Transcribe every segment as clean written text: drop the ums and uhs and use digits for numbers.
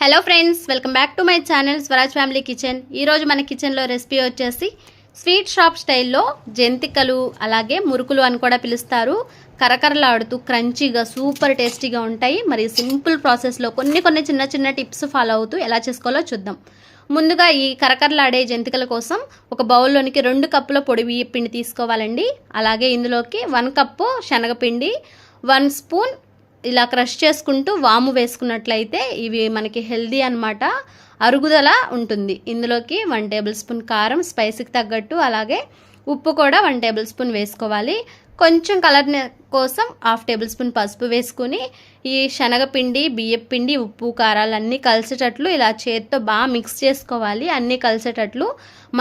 Hello friends, welcome back to my channel Swaraj family kitchen. ఈరోజు మన కిచెన్లో రెసిపీ వచ్చేసి స్వీట్ షాప్ స్టైల్లో జంతికలు, అలాగే మురుకులు అని కూడా పిలుస్తారు. కరకరలాడుతూ క్రంచీగా సూపర్ టేస్టీగా ఉంటాయి. మరి సింపుల్ ప్రాసెస్లో కొన్ని చిన్న చిన్న టిప్స్ ఫాలో అవుతూ ఎలా చేసుకోవాలో చూద్దాం. ముందుగా ఈ కరకరలాడే జంతికల కోసం ఒక బౌల్లోనికి 2 కప్పుల పొడి బియ్యం పిండి తీసుకోవాలండి. అలాగే ఇందులోకి 1 కప్పు శనగపిండి, 1 స్పూన్ ఇలా క్రష్ చేసుకుంటూ వాము వేసుకున్నట్లయితే ఇవి మనకి హెల్దీ అన్నమాట, అరుగుదల ఉంటుంది. ఇందులోకి 1 టేబుల్ స్పూన్ కారం, స్పైసీకి తగ్గట్టు, అలాగే ఉప్పు కూడా 1 టేబుల్ స్పూన్ వేసుకోవాలి. కొంచెం కలర్ కోసం 1/2 టేబుల్ స్పూన్ పసుపు వేసుకుని ఈ శనగపిండి, బియ్యపు పిండి, ఉప్పు, కారాలు అన్నీ కలిసేటట్లు ఇలా చేత్తో బాగా మిక్స్ చేసుకోవాలి. అన్నీ కలిసేటట్లు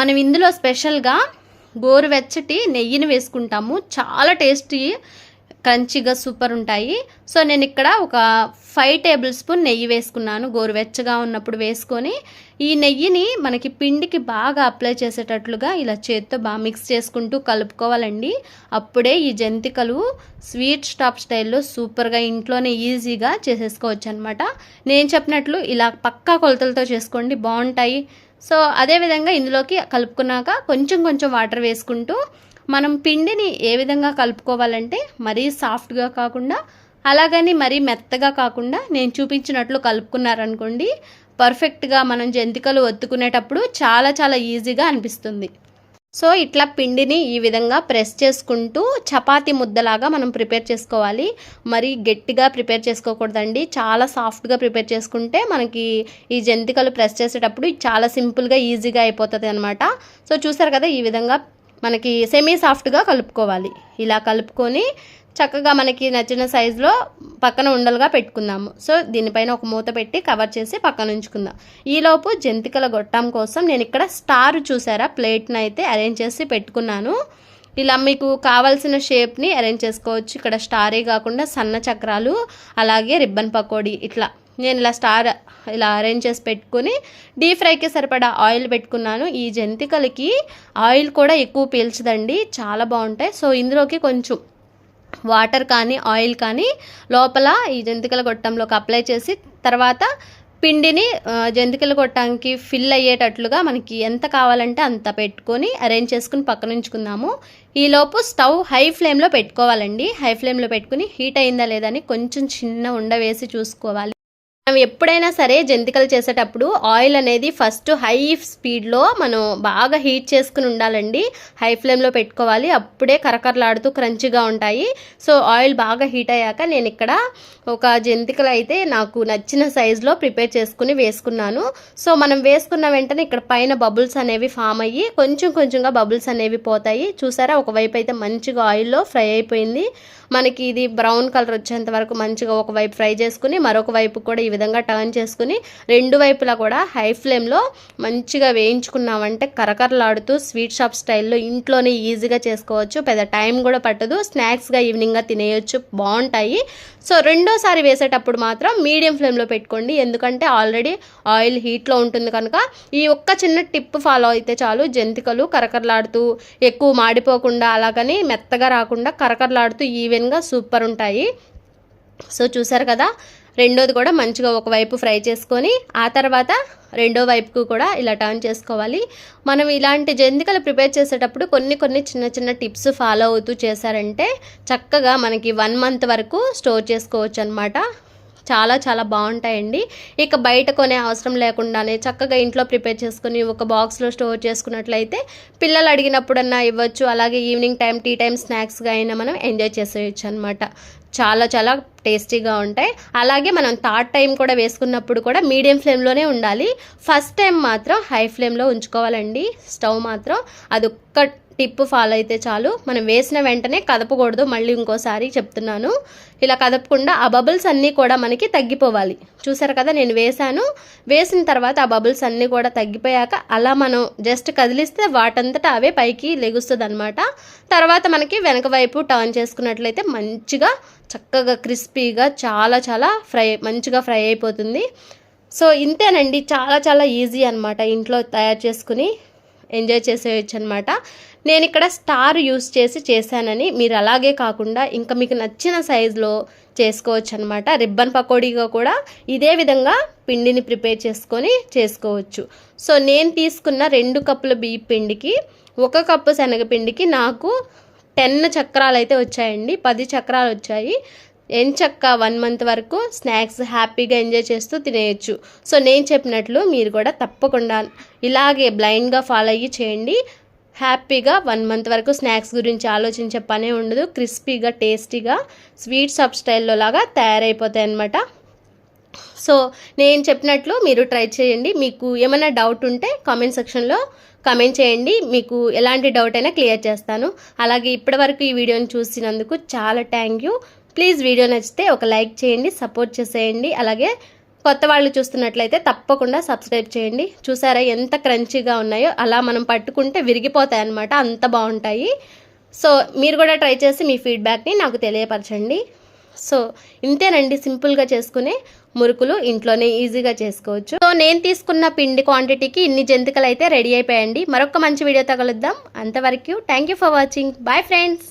మనం ఇందులో స్పెషల్గా గోరువెచ్చటి నెయ్యిని వేసుకుంటాము. చాలా టేస్టీ, క్రంచీగా సూపర్ ఉంటాయి. సో నేను ఇక్కడ ఒక 5 టేబుల్ స్పూన్ నెయ్యి వేసుకున్నాను. గోరువెచ్చగా ఉన్నప్పుడు వేసుకొని ఈ నెయ్యిని మనకి పిండికి బాగా అప్లై చేసేటట్లుగా ఇలా చేత్తో బాగా మిక్స్ చేసుకుంటూ కలుపుకోవాలండి. అప్పుడే ఈ జంతికలు స్వీట్ షాప్ స్టైల్లో సూపర్గా ఇంట్లోనే ఈజీగా చేసేసుకోవచ్చు అనమాట. నేను చెప్పినట్లు ఇలా పక్కా కొలతలతో చేసుకోండి, బాగుంటాయి. సో అదేవిధంగా ఇందులోకి కలుపుకున్నాక కొంచెం వాటర్ వేసుకుంటూ మనం పిండిని ఏ విధంగా కలుపుకోవాలంటే మరీ సాఫ్ట్గా కాకుండా, అలాగని మరీ మెత్తగా కాకుండా నేను చూపించినట్లు కలుపుకున్నారనుకోండి, పర్ఫెక్ట్గా మనం జంతికలు ఒత్తుకునేటప్పుడు చాలా ఈజీగా అనిపిస్తుంది. సో ఇట్లా పిండిని ఈ విధంగా ప్రెస్ చేసుకుంటూ చపాతీ ముద్దలాగా మనం ప్రిపేర్ చేసుకోవాలి. మరి గట్టిగా ప్రిపేర్ చేసుకోకూడదండి, చాలా సాఫ్ట్గా ప్రిపేర్ చేసుకుంటే మనకి ఈ జంతికలు ప్రెస్ చేసేటప్పుడు చాలా సింపుల్గా ఈజీగా అయిపోతుంది అనమాట. సో చూసారు కదా, ఈ విధంగా మనకి సెమీ సాఫ్ట్గా కలుపుకోవాలి. ఇలా కలుపుకొని చక్కగా మనకి నచ్చిన సైజులో పక్కన ఉండలుగా పెట్టుకుందాము. సో దీనిపైన ఒక మూత పెట్టి కవర్ చేసి పక్కన ఉంచుకుందాం. ఈలోపు జంతికల గొట్టం కోసం నేను ఇక్కడ స్టార్ చూసారా, ప్లేట్ని అయితే అరేంజ్ చేసి పెట్టుకున్నాను. ఇలా మీకు కావాల్సిన షేప్ని అరేంజ్ చేసుకోవచ్చు. ఇక్కడ స్టారే కాకుండా సన్న చక్రాలు, అలాగే రిబ్బన్ పకోడీ, ఇట్లా నేను ఇలా స్టార్ ఇలా అరేంజ్ చేసి పెట్టుకుని డీప్ ఫ్రైకి సరిపడా ఆయిల్ పెట్టుకున్నాను. ఈ జంతికలకి ఆయిల్ కూడా ఎక్కువ పీల్చదండి, చాలా బాగుంటాయి. సో ఇందులోకి కొంచెం వాటర్ కానీ ఆయిల్ కానీ లోపల ఈ జంతికల గొట్టంలోకి అప్లై చేసి తర్వాత పిండిని జంతికల గొట్టానికి ఫిల్ అయ్యేటట్లుగా మనకి ఎంత కావాలంటే అంత పెట్టుకొని అరేంజ్ చేసుకుని పక్కన ఉంచుకుందాము. ఈలోపు స్టవ్ హై ఫ్లేమ్లో పెట్టుకోవాలండి. హై ఫ్లేమ్లో పెట్టుకుని హీట్ అయిందా లేదా అని కొంచెం చిన్న ఉండ వేసి చూసుకోవాలి. మనం ఎప్పుడైనా సరే జంతికలు చేసేటప్పుడు ఆయిల్ అనేది ఫస్ట్ హై స్పీడ్లో మనం బాగా హీట్ చేసుకుని ఉండాలండి. హై ఫ్లేమ్లో పెట్టుకోవాలి, అప్పుడే కరకరలాడుతూ క్రంచిగా ఉంటాయి. సో ఆయిల్ బాగా హీట్ అయ్యాక నేను ఇక్కడ ఒక జంతికలు అయితే నాకు నచ్చిన సైజులో ప్రిపేర్ చేసుకుని వేసుకున్నాను. సో మనం వేసుకున్న వెంటనే ఇక్కడ పైన బబుల్స్ అనేవి ఫామ్ అయ్యి కొంచెంగా బబుల్స్ అనేవి పోతాయి. చూసారా, ఒకవైపు అయితే మంచిగా ఆయిల్లో ఫ్రై అయిపోయింది. మనకి ఇది బ్రౌన్ కలర్ వచ్చేంత వరకు మంచిగా ఒకవైపు ఫ్రై చేసుకుని మరొక వైపు కూడా ఈ విధంగా టర్న్ చేసుకుని 2 వైపులా కూడా హై ఫ్లేమ్లో మంచిగా వేయించుకున్నామంటే కరకరలాడుతూ స్వీట్ షాప్ స్టైల్లో ఇంట్లోనే ఈజీగా చేసుకోవచ్చు. పెద్ద టైం కూడా పట్టదు, స్నాక్స్గా ఈవినింగ్గా తినేయచ్చు, బాగుంటాయి. సో రెండోసారి వేసేటప్పుడు మాత్రం మీడియం ఫ్లేమ్లో పెట్టుకోండి, ఎందుకంటే ఆల్రెడీ ఆయిల్ హీట్లో ఉంటుంది కనుక. ఈ ఒక్క చిన్న టిప్ ఫాలో అయితే చాలు, జంతికలు కరకరలాడుతూ ఎక్కువ మాడిపోకుండా, అలాగని మెత్తగా రాకుండా కరకరలాడుతూ ఈవెన్గా సూపర్ ఉంటాయి. సో చూసారు కదా, రెండోది కూడా మంచిగా ఒకవైపు ఫ్రై చేసుకొని ఆ తర్వాత రెండో వైపుకు కూడా ఇలా టర్న్ చేసుకోవాలి. మనం ఇలాంటి జంతికలు ప్రిపేర్ చేసేటప్పుడు కొన్ని చిన్న టిప్స్ ఫాలో అవుతూ చేశారంటే చక్కగా మనకి 1 మంత్ వరకు స్టోర్ చేసుకోవచ్చు అనమాట. చాలా బాగుంటాయండి. ఇక బయట కొనే అవసరం లేకుండానే చక్కగా ఇంట్లో ప్రిపేర్ చేసుకుని ఒక బాక్స్లో స్టోర్ చేసుకున్నట్లయితే పిల్లలు అడిగినప్పుడన్నా ఇవ్వచ్చు, అలాగే ఈవినింగ్ టైం టీ టైం స్నాక్స్గా అయినా మనం ఎంజాయ్ చేసేయచ్చు అనమాట. చాలా టేస్టీగా ఉంటాయి. అలాగే మనం థర్డ్ టైం కూడా వేసుకున్నప్పుడు కూడా మీడియం ఫ్లేమ్లోనే ఉండాలి. ఫస్ట్ టైం మాత్రం హై ఫ్లేమ్లో ఉంచుకోవాలండి స్టవ్ మాత్రం. అదొక్క టిప్ ఫాలో అయితే చాలు. మనం వేసిన వెంటనే కదపకూడదు, మళ్ళీ ఇంకోసారి చెప్తున్నాను. ఇలా కదపకుండా ఆ బబుల్స్ అన్నీ కూడా మనకి తగ్గిపోవాలి. చూసారు కదా, నేను వేసిన తర్వాత ఆ బబుల్స్ అన్నీ కూడా తగ్గిపోయాక అలా మనం జస్ట్ కదిలిస్తే వాటంతటా అవే పైకి లెగుస్తుంది అనమాట. తర్వాత మనకి వెనక వైపు టర్న్ చేసుకున్నట్లయితే మంచిగా చక్కగా క్రిస్పీగా చాలా మంచిగా ఫ్రై అయిపోతుంది. సో ఇంతేనండి, చాలా ఈజీ అనమాట ఇంట్లో తయారు చేసుకుని ఎంజాయ్ చేసేయచ్చు అనమాట. నేను ఇక్కడ స్టార్ యూస్ చేశానని, మీరు అలాగే కాకుండా ఇంకా మీకు నచ్చిన సైజులో చేసుకోవచ్చు అనమాట. రిబ్బన్ పకోడీగా కూడా ఇదే విధంగా పిండిని ప్రిపేర్ చేసుకొని చేసుకోవచ్చు. సో నేను తీసుకున్న 2 కప్పుల బియ్య పిండికి 1 కప్పు శనగపిండికి నాకు 10 చక్రాలు అయితే వచ్చాయండి. 10 చక్రాలు వచ్చాయి. ఎంచక్క 1 మంత్ వరకు స్నాక్స్ హ్యాపీగా ఎంజాయ్ చేస్తూ తినేయచ్చు. సో నేను చెప్పినట్లు మీరు కూడా తప్పకుండా ఇలాగే బ్లైండ్గా ఫాలో అయ్యి చేయండి. హ్యాపీగా 1 మంత్ వరకు స్నాక్స్ గురించి ఆలోచించే పనే ఉండదు. క్రిస్పీగా టేస్టీగా స్వీట్ షాప్ స్టైల్లో లాగా తయారైపోతాయి అన్నమాట. సో నేను చెప్పినట్లు మీరు ట్రై చేయండి. మీకు ఏమైనా డౌట్ ఉంటే కామెంట్ సెక్షన్లో కామెంట్ చేయండి. మీకు ఎలాంటి డౌట్ అయినా క్లియర్ చేస్తాను. అలాగే ఇప్పటివరకు ఈ వీడియోని చూసినందుకు చాలా థ్యాంక్ యూ. ప్లీజ్ వీడియో నచ్చితే ఒక లైక్ చేయండి, సపోర్ట్ చేసేయండి. అలాగే కొత్త వాళ్ళు చూస్తున్నట్లయితే తప్పకుండా సబ్స్క్రైబ్ చేయండి. చూసారా ఎంత క్రంచీగా ఉన్నాయో, అలా మనం పట్టుకుంటే విరిగిపోతాయి అన్నమాట, అంత బాగుంటాయి. సో మీరు కూడా ట్రై చేసి మీ ఫీడ్బ్యాక్ని నాకు తెలియపరచండి. సో ఇంతేనండి, సింపుల్గా చేసుకునే మురుకులు ఇంట్లోనే ఈజీగా చేసుకోవచ్చు. సో నేను తీసుకున్న పిండి క్వాంటిటీకి ఇన్ని జంతికలు అయితే రెడీ అయిపోయాయండి. మరొక మంచి వీడియోతో కలుద్దాం. అంతవరకు thank you for watching. Bye friends.